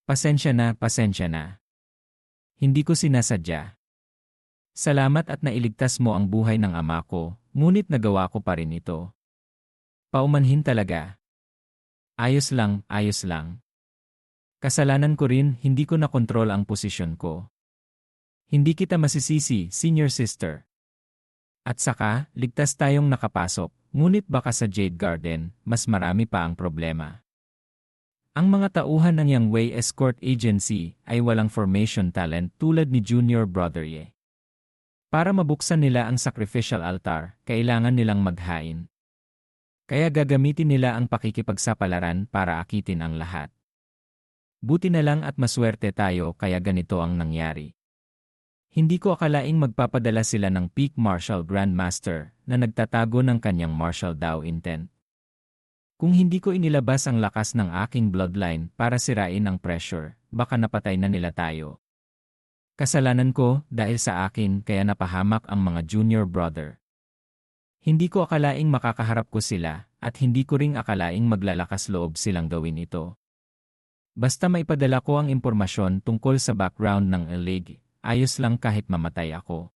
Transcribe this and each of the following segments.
Pasensya na. Hindi ko sinasadya. Salamat at nailigtas mo ang buhay ng ama ko, ngunit nagawa ko pa rin ito. Paumanhin talaga. Ayos lang, ayos lang. Kasalanan ko rin, hindi ko nakontrol ang posisyon ko. Hindi kita masisisi, senior sister. At saka, ligtas tayong nakapasok, ngunit baka sa Jade Garden, mas marami pa ang problema. Ang mga tauhan ng Yang Wei Escort Agency ay walang formation talent tulad ni Junior Brother Ye. Para mabuksan nila ang sacrificial altar, kailangan nilang maghain. Kaya gagamitin nila ang pakikipagsapalaran para akitin ang lahat. Buti na lang at maswerte tayo kaya ganito ang nangyari. Hindi ko akalaing magpapadala sila ng Peak Martial Grandmaster na nagtatago ng kanyang martial Dao intent. Kung hindi ko inilabas ang lakas ng aking bloodline para sirain ang pressure, baka napatay na nila tayo. Kasalanan ko dahil sa akin kaya napahamak ang mga junior brother. Hindi ko akalaing makakaharap ko sila at hindi ko ring akalaing maglalakas loob silang gawin ito. Basta maipadala ko ang impormasyon tungkol sa background ng Elig, ayos lang kahit mamatay ako.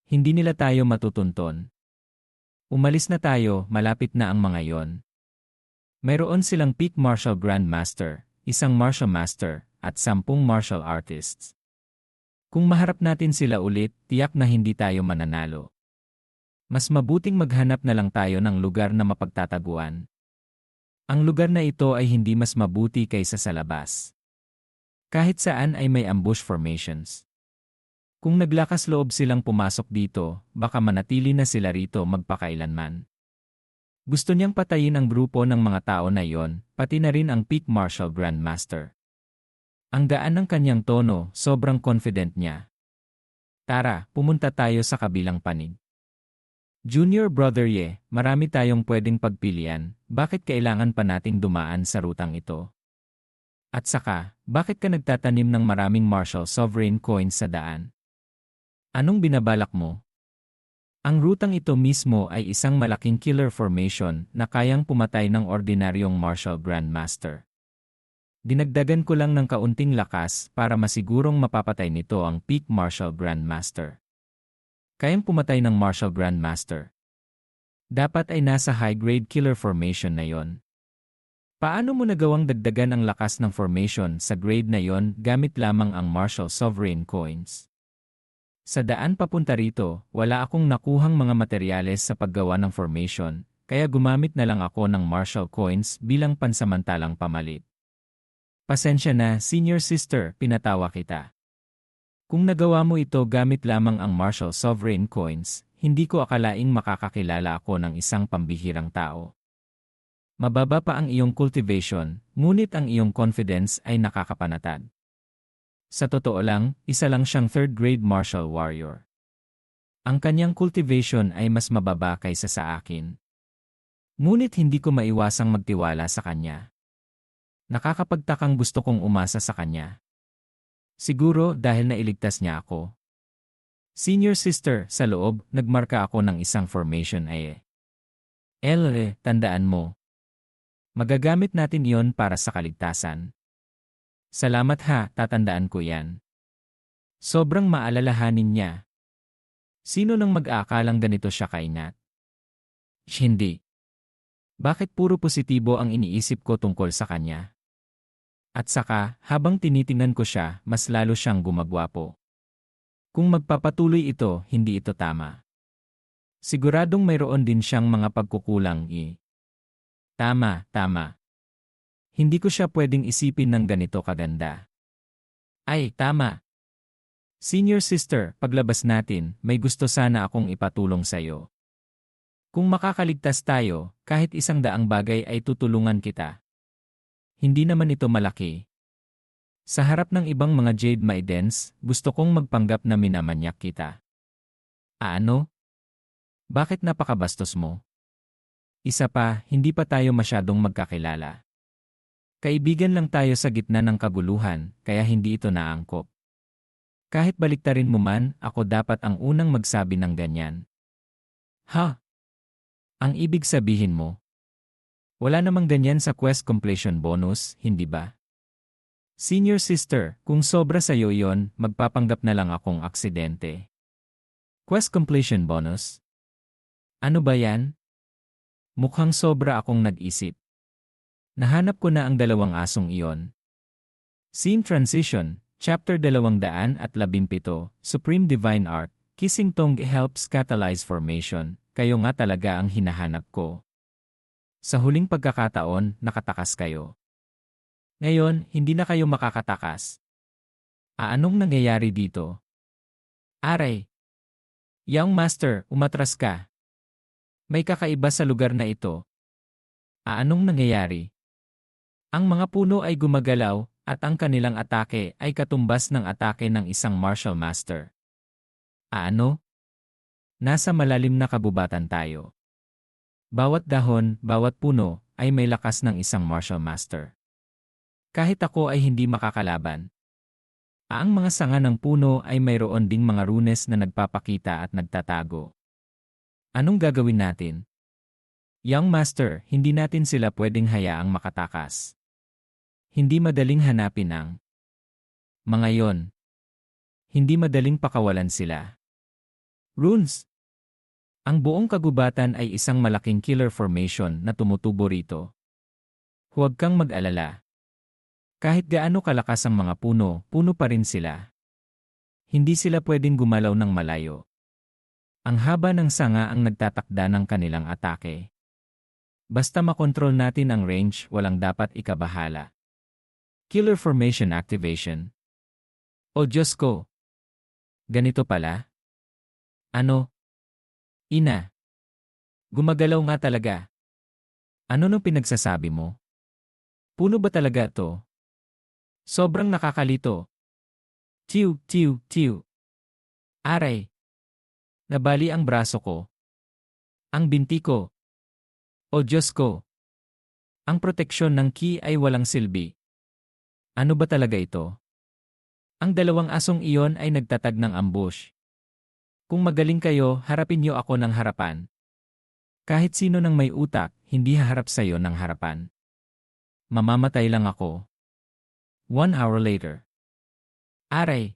Hindi nila tayo matutunton. Umalis na tayo, malapit na ang mga yon. Mayroon silang Peak Martial Grandmaster, isang Martial Master, at 10 martial artists. Kung maharap natin sila ulit, tiyak na hindi tayo mananalo. Mas mabuting maghanap na lang tayo ng lugar na mapagtataguan. Ang lugar na ito ay hindi mas mabuti kaysa sa labas. Kahit saan ay may ambush formations. Kung naglakas loob silang pumasok dito, baka manatili na sila rito magpakailanman. Gusto niyang patayin ang grupo ng mga tao na iyon, pati na rin ang Peak Martial Grandmaster. Ang gaan ng kanyang tono, sobrang confident niya. Tara, pumunta tayo sa kabilang panig. Junior Brother Ye, marami tayong pwedeng pagpilian, bakit kailangan pa nating dumaan sa rutang ito? At saka, bakit ka nagtatanim ng maraming martial sovereign coins sa daan? Anong binabalak mo? Ang rutang ito mismo ay isang malaking killer formation na kayang pumatay ng ordinaryong martial grandmaster. Dinagdagan ko lang ng kaunting lakas para masigurong mapapatay nito ang Peak Martial Grandmaster. Kayang pumatay ng Martial Grandmaster. Dapat ay nasa high-grade killer formation na yon. Paano mo nagawang dagdagan ang lakas ng formation sa grade na yon gamit lamang ang Martial Sovereign Coins? Sa daan papunta rito, wala akong nakuhang mga materyales sa paggawa ng formation, kaya gumamit na lang ako ng Martial Coins bilang pansamantalang pamalit. Pasensya na, senior sister, pinatawa kita. Kung nagawa mo ito gamit lamang ang Martial Sovereign Coins, hindi ko akalaing makakakilala ako ng isang pambihirang tao. Mababa pa ang iyong cultivation, ngunit ang iyong confidence ay nakakapanatag. Sa totoo lang, isa lang siyang third-grade martial warrior. Ang kanyang cultivation ay mas mababa kaysa sa akin. Ngunit hindi ko maiwasang magtiwala sa kanya. Nakakapagtakang gusto kong umasa sa kanya. Siguro dahil nailigtas niya ako. Senior sister, sa loob, nagmarka ako ng isang formation ay tandaan mo. Magagamit natin iyon para sa kaligtasan. Salamat ha, tatandaan ko yan. Sobrang maalalahanin niya. Sino nang mag-aakalang ganito siya kainat? Hindi. Bakit puro positibo ang iniisip ko tungkol sa kanya? At saka, habang tinitingnan ko siya, mas lalo siyang gumagwapo. Kung magpapatuloy ito, hindi ito tama. Siguradong mayroon din siyang mga pagkukulang Tama. Hindi ko siya pwedeng isipin ng ganito kaganda. Ay, tama. Senior sister, paglabas natin, may gusto sana akong ipatulong sa'yo. Kung makakaligtas tayo, kahit 100 bagay ay tutulungan kita. Hindi naman ito malaki. Sa harap ng ibang mga Jade Maidens, gusto kong magpanggap na minamanyak kita. Ano? Bakit napakabastos mo? Isa pa, hindi pa tayo masyadong magkakilala. Kaibigan lang tayo sa gitna ng kaguluhan, kaya hindi ito naangkop. Kahit baliktarin mo man, ako dapat ang unang magsabi ng ganyan. Ha? Ang ibig sabihin mo? Wala namang ganyan sa quest completion bonus, hindi ba? Senior sister, kung sobra sa'yo yon, magpapanggap na lang akong aksidente. Quest completion bonus? Ano ba yan? Mukhang sobra akong nag-isip. Nahanap ko na ang dalawang asong iyon. Scene Transition, Chapter 217, Supreme Divine Art, Kissing Tongue helps catalyze formation, kayo nga talaga ang hinahanap ko. Sa huling pagkakataon, nakatakas kayo. Ngayon, hindi na kayo makakatakas. Anong nangyayari dito? Aray! Young Master, umatras ka. May kakaiba sa lugar na ito. Anong nangyayari? Ang mga puno ay gumagalaw, at ang kanilang atake ay katumbas ng atake ng isang martial master. Ano? Nasa malalim na kabubatan tayo. Bawat dahon, bawat puno, ay may lakas ng isang martial master. Kahit ako ay hindi makakalaban. Ang mga sanga ng puno ay mayroon ding mga runes na nagpapakita at nagtatago. Anong gagawin natin? Young Master, hindi natin sila pwedeng hayaang makatakas. Hindi madaling hanapin ang mga yon. Hindi madaling pakawalan sila. Runes. Ang buong kagubatan ay isang malaking killer formation na tumutubo rito. Huwag kang mag-alala. Kahit gaano kalakas ang mga puno, puno pa rin sila. Hindi sila pwedeng gumalaw ng malayo. Ang haba ng sanga ang nagtatakda ng kanilang atake. Basta makontrol natin ang range, walang dapat ikabahala. Killer Formation Activation. O Diyos ko! Ganito pala? Ano? Ina! Gumagalaw nga talaga. Ano nung pinagsasabi mo? Puno ba talaga to? Sobrang nakakalito. Tiw, tiw, tiw. Aray. Nabali ang braso ko. Ang binti ko. O Diyos ko. Ang proteksyon ng ki ay walang silbi. Ano ba talaga ito? Ang dalawang asong iyon ay nagtatag ng ambush. Kung magaling kayo, harapin niyo ako ng harapan. Kahit sino nang may utak, hindi haharap sa'yo ng harapan. Mamamatay lang ako. 1 hour later. Aray!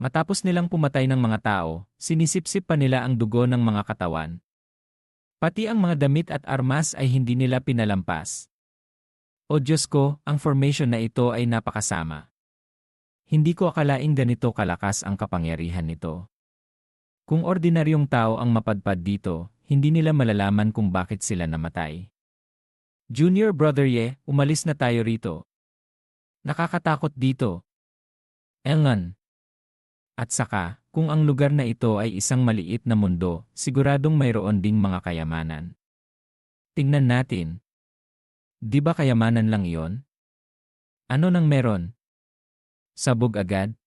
Matapos nilang pumatay ng mga tao, sinisipsip pa nila ang dugo ng mga katawan. Pati ang mga damit at armas ay hindi nila pinalampas. O Diyos ko, ang formation na ito ay napakasama. Hindi ko akalaing ganito kalakas ang kapangyarihan nito. Kung ordinaryong tao ang mapadpad dito, hindi nila malalaman kung bakit sila namatay. Junior Brother Ye, umalis na tayo rito. Nakakatakot dito. Elngan. At saka, kung ang lugar na ito ay isang maliit na mundo, siguradong mayroon ding mga kayamanan. Tingnan natin. Di ba kayamanan lang iyon? Ano nang meron? Sabog agad?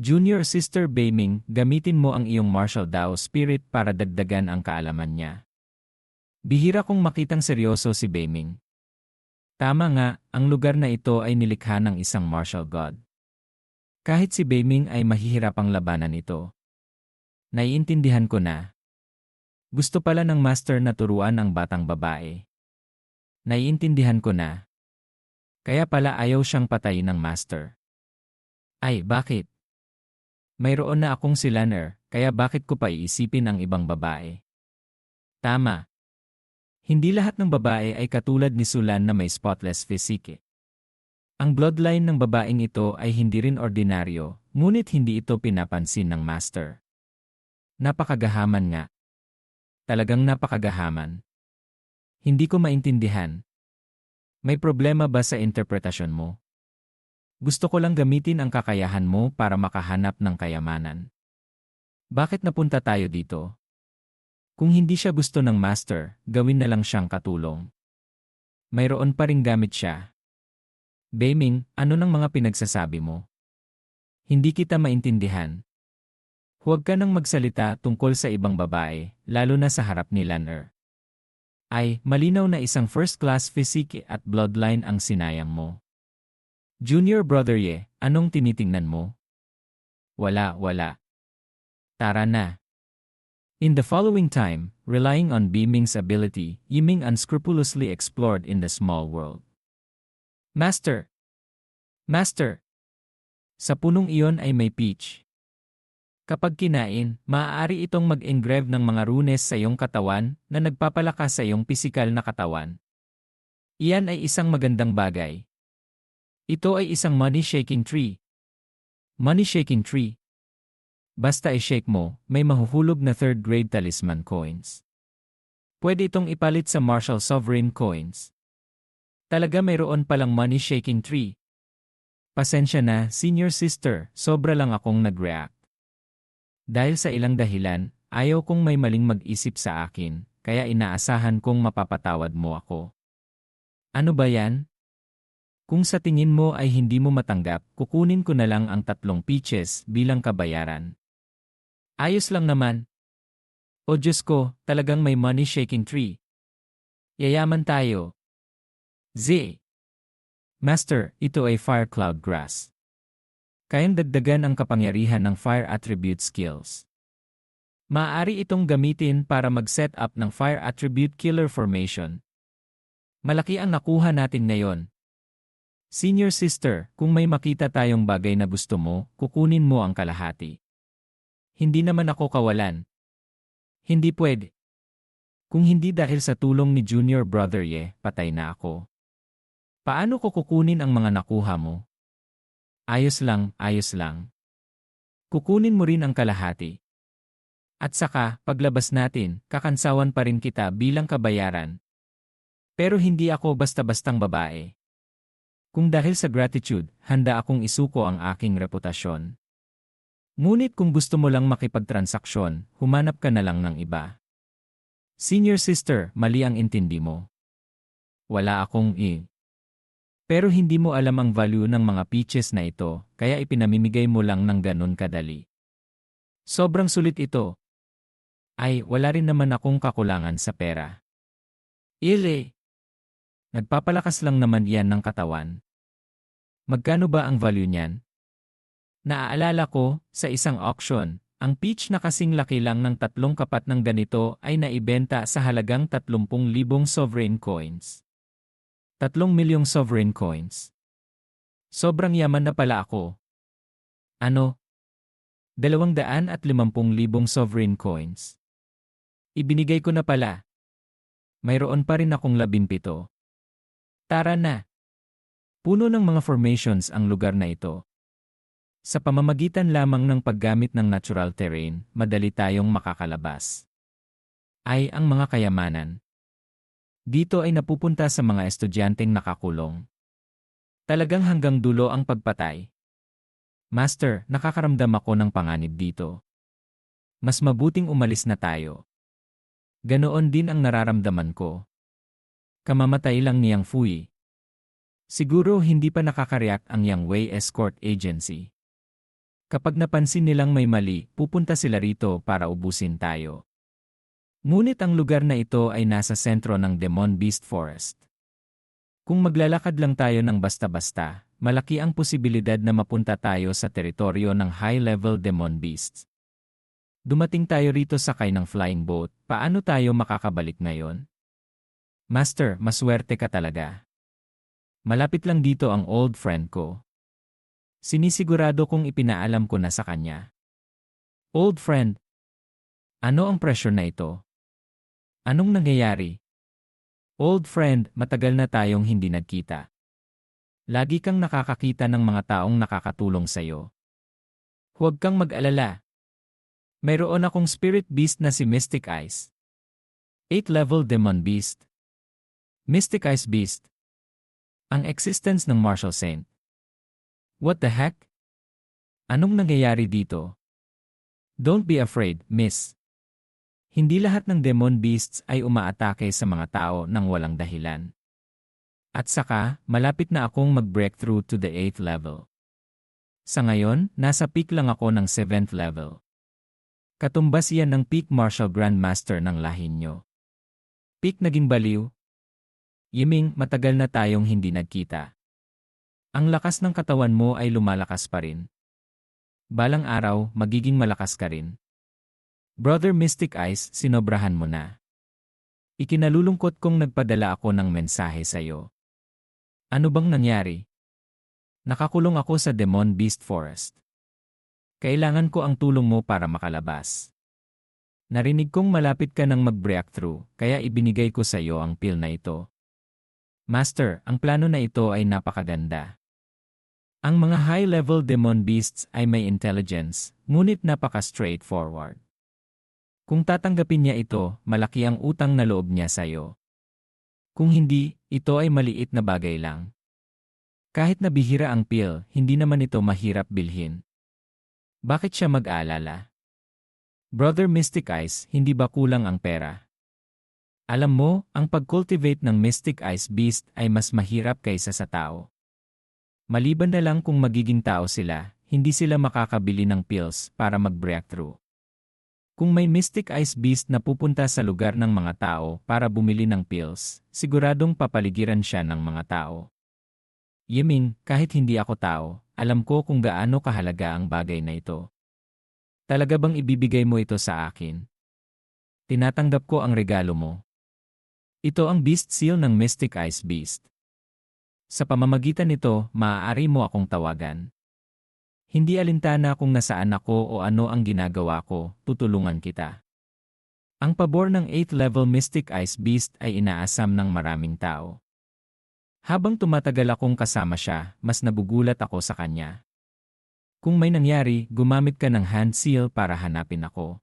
Junior Sister Beiming, gamitin mo ang iyong martial Dao spirit para dagdagan ang kaalaman niya. Bihira kong makitang seryoso si Beiming. Tama nga, ang lugar na ito ay nilikha ng isang martial god. Kahit si Beiming ay mahihirapang labanan ito. Naiintindihan ko na. Gusto pala ng master na turuan ang batang babae. Naiintindihan ko na. Kaya pala ayaw siyang patayin ng master. Ay, bakit? Mayroon na akong si Lanner, kaya bakit ko pa iisipin ang ibang babae? Tama. Hindi lahat ng babae ay katulad ni Sulan na may spotless physique. Ang bloodline ng babaeng ito ay hindi rin ordinaryo, ngunit hindi ito pinapansin ng master. Napakagahaman nga. Talagang napakagahaman. Hindi ko maintindihan. May problema ba sa interpretasyon mo? Gusto ko lang gamitin ang kakayahan mo para makahanap ng kayamanan. Bakit napunta tayo dito? Kung hindi siya gusto ng master, gawin na lang siyang katulong. Mayroon pa ring gamit siya. Beiming, ano ng mga pinagsasabi mo? Hindi kita maintindihan. Huwag ka nang magsalita tungkol sa ibang babae, lalo na sa harap ni Lanner. Ay, malinaw na isang first-class physique at bloodline ang sinayang mo. Junior Brother Ye, anong tinitingnan mo? Wala. Tara na. In the following time, relying on Beiming's ability, Yiming unscrupulously explored in the small world. Master! Master, sa punong iyon ay may peach. Kapag kinain, maaari itong mag-engrave ng mga runes sa iyong katawan na nagpapalakas sa iyong pisikal na katawan. Iyan ay isang magandang bagay. Ito ay isang money-shaking tree. Money-shaking tree. Basta i-shake mo, may mahuhulog na third-grade talisman coins. Pwede itong ipalit sa Martial Sovereign coins. Talaga mayroon palang money-shaking tree. Pasensya na, senior sister, sobra lang akong nag-react. Dahil sa ilang dahilan, ayaw kong may maling mag-isip sa akin, kaya inaasahan kong mapapatawad mo ako. Ano ba yan? Kung sa tingin mo ay hindi mo matanggap, kukunin ko na lang ang 3 peaches bilang kabayaran. Ayos lang naman. O Diyos ko, talagang may money-shaking tree. Yayaman tayo. Z. Master, ito ay Fire Cloud Grass. Kayang dagdagan ang kapangyarihan ng Fire Attribute skills. Maaari itong gamitin para mag-set up ng Fire Attribute Killer Formation. Malaki ang nakuha natin ngayon. Senior sister, kung may makita tayong bagay na gusto mo, kukunin mo ang kalahati. Hindi naman ako kawalan. Hindi pwede. Kung hindi dahil sa tulong ni Junior Brother Ye, patay na ako. Paano ko kukunin ang mga nakuha mo? Ayos lang, ayos lang. Kukunin mo rin ang kalahati. At saka, paglabas natin, kakansawan pa rin kita bilang kabayaran. Pero hindi ako basta-bastang babae. Kung dahil sa gratitude, handa akong isuko ang aking reputasyon. Ngunit kung gusto mo lang makipagtransaksyon, humanap ka na lang ng iba. Senior sister, mali ang intindi mo. Wala akong Pero hindi mo alam ang value ng mga peaches na ito, kaya ipinamimigay mo lang ng ganun kadali. Sobrang sulit ito. Ay, wala rin naman akong kakulangan sa pera. Nagpapalakas lang naman yan ng katawan. Magkano ba ang value niyan? Naaalala ko, sa isang auction, ang peach na kasing laki lang ng 3 kapat ng ganito ay naibenta sa halagang 30,000 sovereign coins. 3 milyong sovereign coins. Sobrang yaman na pala ako. Ano? 250,000 sovereign coins. Ibinigay ko na pala. Mayroon pa rin akong 17. Tara na. Puno ng mga formations ang lugar na ito. Sa pamamagitan lamang ng paggamit ng natural terrain, madali tayong makakalabas. Ay ang mga kayamanan. Dito ay napupunta sa mga estudyanteng nakakulong. Talagang hanggang dulo ang pagpatay. Master, nakakaramdam ako ng panganib dito. Mas mabuting umalis na tayo. Ganoon din ang nararamdaman ko. Kamamatay lang niyang Fui. Siguro hindi pa nakakareact ang Yang Wei Escort Agency. Kapag napansin nilang may mali, pupunta sila rito para ubusin tayo. Ngunit ang lugar na ito ay nasa sentro ng Demon Beast Forest. Kung maglalakad lang tayo ng basta-basta, malaki ang posibilidad na mapunta tayo sa teritoryo ng high-level Demon Beasts. Dumating tayo rito sakay ng flying boat, paano tayo makakabalik ngayon? Master, maswerte ka talaga. Malapit lang dito ang old friend ko. Sinisigurado kong ipinaalam ko na sa kanya. Old friend? Ano ang pressure na ito? Anong nangyayari? Old friend, matagal na tayong hindi nagkita. Lagi kang nakakakita ng mga taong nakakatulong sa'yo. Huwag kang mag-alala. Mayroon akong spirit beast na si Mystic Eyes. 8th-level Demon Beast. Mystic Eyes Beast. Ang existence ng Martial Saint. What the heck? Anong nangyayari dito? Don't be afraid, miss. Hindi lahat ng Demon Beasts ay umaatake sa mga tao nang walang dahilan. At saka, malapit na akong mag-breakthrough to the 8th level. Sa ngayon, nasa peak lang ako ng 7th level. Katumbas yan ng peak martial grandmaster ng lahi nyo. Peak naging baliw? Yiming, matagal na tayong hindi nagkita. Ang lakas ng katawan mo ay lumalakas pa rin. Balang araw, magiging malakas ka rin. Brother Mystic Eyes, sinobrahan mo na. Ikinalulungkot kong nagpadala ako ng mensahe sa'yo. Ano bang nangyari? Nakakulong ako sa Demon Beast Forest. Kailangan ko ang tulong mo para makalabas. Narinig kong malapit ka ng mag-breakthrough, kaya ibinigay ko sa iyo ang pill na ito. Master, ang plano na ito ay napakaganda. Ang mga high-level demon beasts ay may intelligence, ngunit napaka-straightforward. Kung tatanggapin niya ito, malaki ang utang na loob niya sa iyo. Kung hindi, ito ay maliit na bagay lang. Kahit na bihira ang pill, hindi naman ito mahirap bilhin. Bakit siya mag-aalala? Brother Mystic Eyes, hindi ba kulang ang pera? Alam mo, ang pag-cultivate ng Mystic Eyes Beast ay mas mahirap kaysa sa tao. Maliban na lang kung magiging tao sila, hindi sila makakabili ng pills para mag-breakthrough. Kung may Mystic Eyes Beast na pupunta sa lugar ng mga tao para bumili ng pills, siguradong papaligiran siya ng mga tao. Yiming, kahit hindi ako tao, alam ko kung gaano kahalaga ang bagay na ito. Talaga bang ibibigay mo ito sa akin? Tinatanggap ko ang regalo mo. Ito ang Beast Seal ng Mystic Eyes Beast. Sa pamamagitan nito, maaari mo akong tawagan. Hindi alintana kung nasaan ako o ano ang ginagawa ko, tutulungan kita. Ang pabor ng 8th level Mystic Eyes Beast ay inaasam ng maraming tao. Habang tumatagal akong kasama siya, mas nabugulat ako sa kanya. Kung may nangyari, gumamit ka ng hand seal para hanapin ako.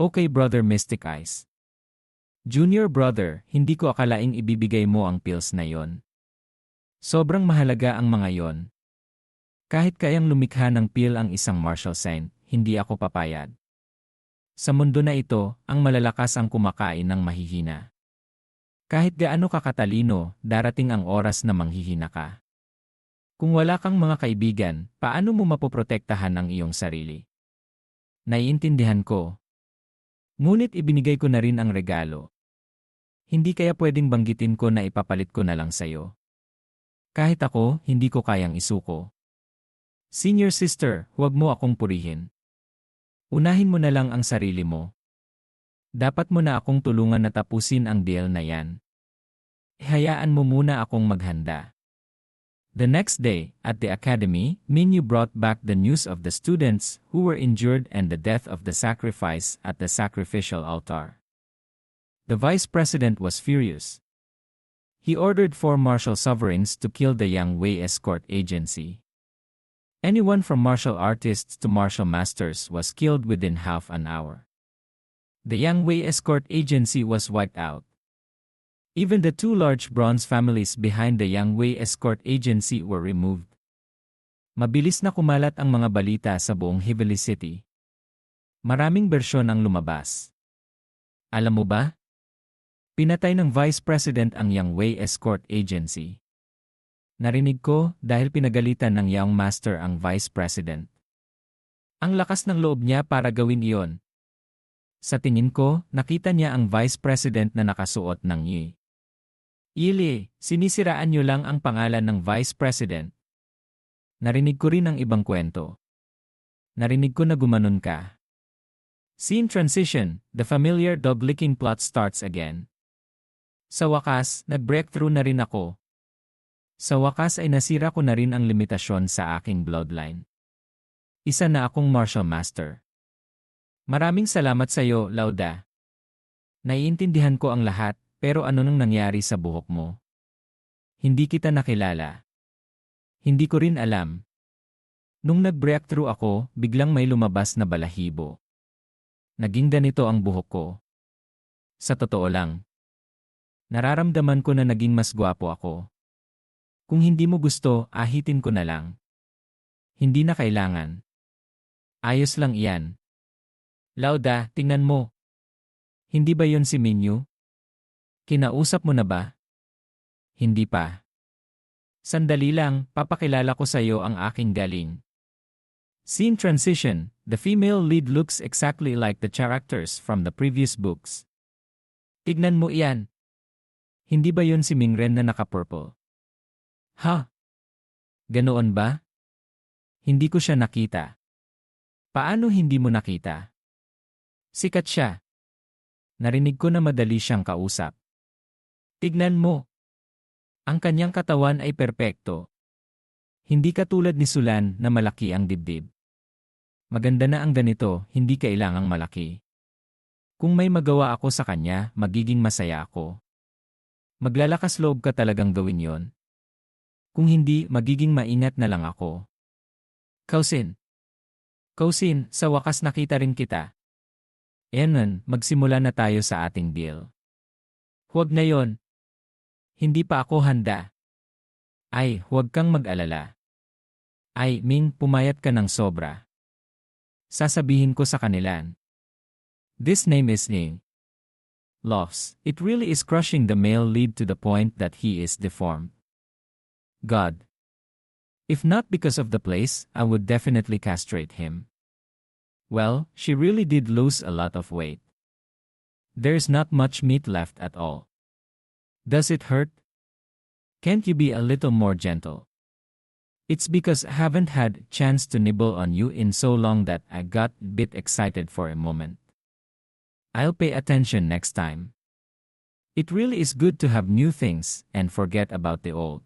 Okay, Brother Mystic Eyes. Junior brother, hindi ko akalaing ibibigay mo ang pills na yon. Sobrang mahalaga ang mga yon. Kahit kayang lumikha ng pill ang isang martial saint, hindi ako papayag. Sa mundo na ito, ang malalakas ang kumakain ng mahihina. Kahit gaano ka katalino, darating ang oras na manghihina ka. Kung wala kang mga kaibigan, paano mo mapoprotektahan ang iyong sarili? Naiintindihan ko. Ngunit ibinigay ko na rin ang regalo. Hindi kaya pwedeng banggitin ko na ipapalit ko na lang sa'yo. Kahit ako, hindi ko kayang isuko. Senior sister, huwag mo akong purihin. Unahin mo na lang ang sarili mo. Dapat mo na akong tulungan na tapusin ang deal na yan. Hayaan mo muna akong maghanda. The next day, at the academy, Minyu brought back the news of the students who were injured and the death of the sacrifice at the sacrificial altar. The vice president was furious. He ordered 4 martial sovereigns to kill the Yang Wei escort agency. Anyone from martial artists to martial masters was killed within half an hour. The Yang Wei escort agency was wiped out. Even the 2 large bronze families behind the Yang Wei escort agency were removed. Mabilis na kumalat ang mga balita sa buong Heavenly City. Maraming bersyon ang lumabas. Alam mo ba? Pinatay ng Vice President ang Yang Wei escort agency. Narinig ko dahil pinagalitan ng Young Master ang Vice President. Ang lakas ng loob niya para gawin iyon. Sa tingin ko, nakita niya ang Vice President na nakasuot ng Yi. Ili, sinisiraan niyo lang ang pangalan ng Vice President. Narinig ko rin ang ibang kwento. Narinig ko na gumanon ka. Scene transition, the familiar dog-licking plot starts again. Sa wakas, nag-breakthrough na rin ako. Sa wakas ay nasira ko na rin ang limitasyon sa aking bloodline. Isa na akong martial master. Maraming salamat sa iyo, Lauda. Naiintindihan ko ang lahat, pero ano nang nangyari sa buhok mo? Hindi kita nakilala. Hindi ko rin alam. Nung nag-breakthrough ako, biglang may lumabas na balahibo. Naging ganito ang buhok ko. Sa totoo lang. Nararamdaman ko na naging mas gwapo ako. Kung hindi mo gusto, ahitin ko na lang. Hindi na kailangan. Ayos lang iyan. Lauda, tingnan mo. Hindi ba yon si Minyu? Kinausap mo na ba? Hindi pa. Sandali lang, papakilala ko sa iyo ang aking galing. Scene transition, the female lead looks exactly like the characters from the previous books. Tignan mo iyan. Hindi ba yon si Mingren na naka-purple? Ha? Ganoon ba? Hindi ko siya nakita. Paano hindi mo nakita? Sikat siya. Narinig ko na madali siyang kausap. Tignan mo. Ang kanyang katawan ay perpekto. Hindi katulad ni Sulan na malaki ang dibdib. Maganda na ang ganito, hindi kailangang malaki. Kung may magawa ako sa kanya, magiging masaya ako. Maglalakas loob ka talagang gawin yon. Kung hindi, magiging maingat na lang ako. Kausin. Kausin, sa wakas nakita rin kita. Enon, magsimula na tayo sa ating deal. Huwag na yon. Hindi pa ako handa. Ay, huwag kang mag-alala. Ay, Ming, pumayat ka ng sobra. Sasabihin ko sa kanilan. This name is Ning. Loss, it really is crushing the male lead to the point that he is deformed. God. If not because of the place, I would definitely castrate him. Well, she really did lose a lot of weight. There's not much meat left at all. Does it hurt? Can't you be a little more gentle? It's because I haven't had chance to nibble on you in so long that I got a bit excited for a moment. I'll pay attention next time. It really is good to have new things and forget about the old.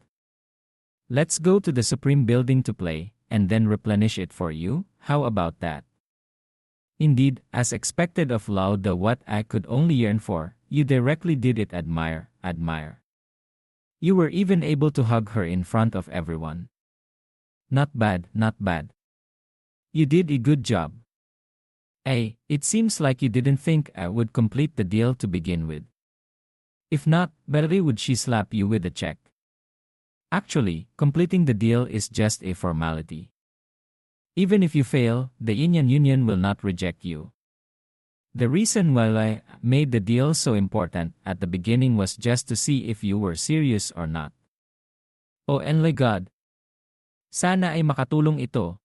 Let's go to the Supreme Building to play, and then replenish it for you, how about that? Indeed, as expected of Lauda what I could only yearn for, you directly did it admire. You were even able to hug her in front of everyone. Not bad, not bad. You did a good job. It seems like you didn't think I would complete the deal to begin with. If not, better would she slap you with a check. Actually, completing the deal is just a formality. Even if you fail, the Indian Union will not reject you. The reason why I made the deal so important at the beginning was just to see if you were serious or not. Oh, and my God! Sana ay makatulong ito.